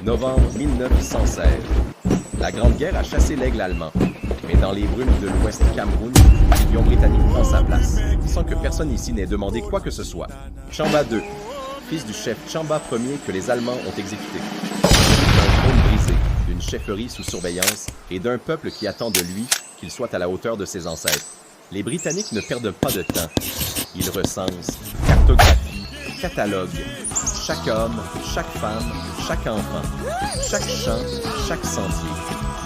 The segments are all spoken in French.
Novembre 1916. La Grande Guerre a chassé l'aigle allemand. Mais dans les brumes de l'Ouest Cameroun, le lion britannique prend sa place, sans que personne ici n'ait demandé quoi que ce soit. Chamba II, fils du chef Chamba Ier que les Allemands ont exécuté. D'un trône brisé, d'une chefferie sous surveillance et d'un peuple qui attend de lui qu'il soit à la hauteur de ses ancêtres. Les Britanniques ne perdent pas de temps. Ils recensent, cartographient, cataloguent chaque homme, chaque femme, chaque enfant, chaque champ, chaque sentier.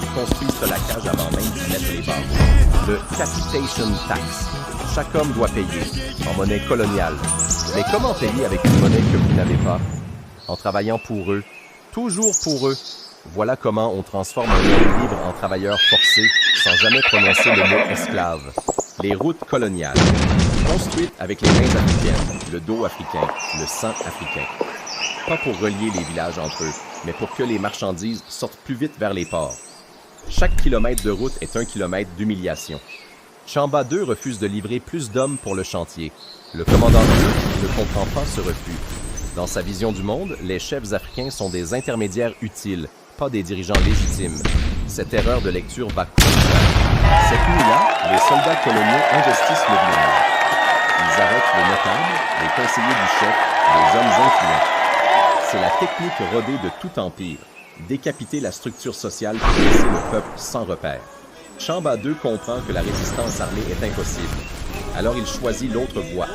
Ils construisent ce lacage avant même d'y mettre les bases. Le capitation tax. Chaque homme doit payer, en monnaie coloniale. Mais comment payer avec une monnaie que vous n'avez pas? En travaillant pour eux, toujours pour eux. Voilà comment on transforme un homme libre en travailleur forcé, sans jamais prononcer le mot esclave. Les routes coloniales. Construites avec les mains africaines, le dos africain, le sang africain. Pas pour relier les villages entre eux, mais pour que les marchandises sortent plus vite vers les ports. Chaque kilomètre de route est un kilomètre d'humiliation. Chamba II refuse de livrer plus d'hommes pour le chantier. Le commandant ne comprend pas ce refus. Dans sa vision du monde, les chefs africains sont des intermédiaires utiles, pas des dirigeants légitimes. Cette erreur de lecture va coûter cher. Cette nuit-là, les soldats coloniaux investissent le village. Ils arrêtent les notables, les conseillers du chef, les hommes influents. C'est la technique rodée de tout empire. Décapiter la structure sociale pour laisser le peuple sans repère. Chamba II comprend que la résistance armée est impossible. Alors il choisit l'autre voie,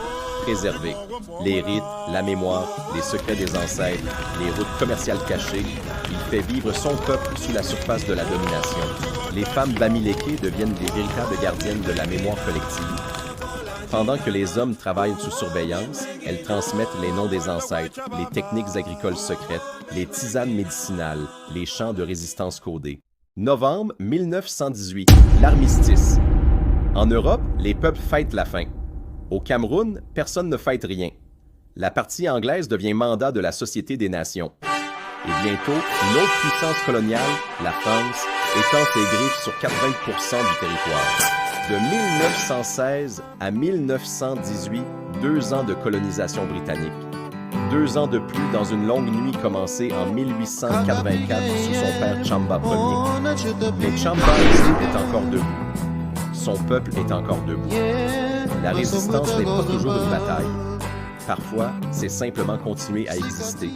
préserver. Les rites, la mémoire, les secrets des ancêtres, les routes commerciales cachées. Il fait vivre son peuple sous la surface de la domination. Les femmes bamilékées deviennent des véritables gardiennes de la mémoire collective. Pendant que les hommes travaillent sous surveillance, elles transmettent les noms des ancêtres, les techniques agricoles secrètes, les tisanes médicinales, les chants de résistance codés. Novembre 1918, l'armistice. En Europe, les peuples fêtent la fin. Au Cameroun, personne ne fête rien. La partie anglaise devient mandat de la Société des Nations. Et bientôt, une autre puissance coloniale, la France, est intégrée sur 80% du territoire. De 1916 à 1918, 2 ans de colonisation britannique. 2 ans de plus dans une longue nuit commencée en 1884 sous son père Chamba Ier. Mais Chamba est encore debout. Son peuple est encore debout. La résistance n'est pas toujours une bataille. Parfois, c'est simplement continuer à exister.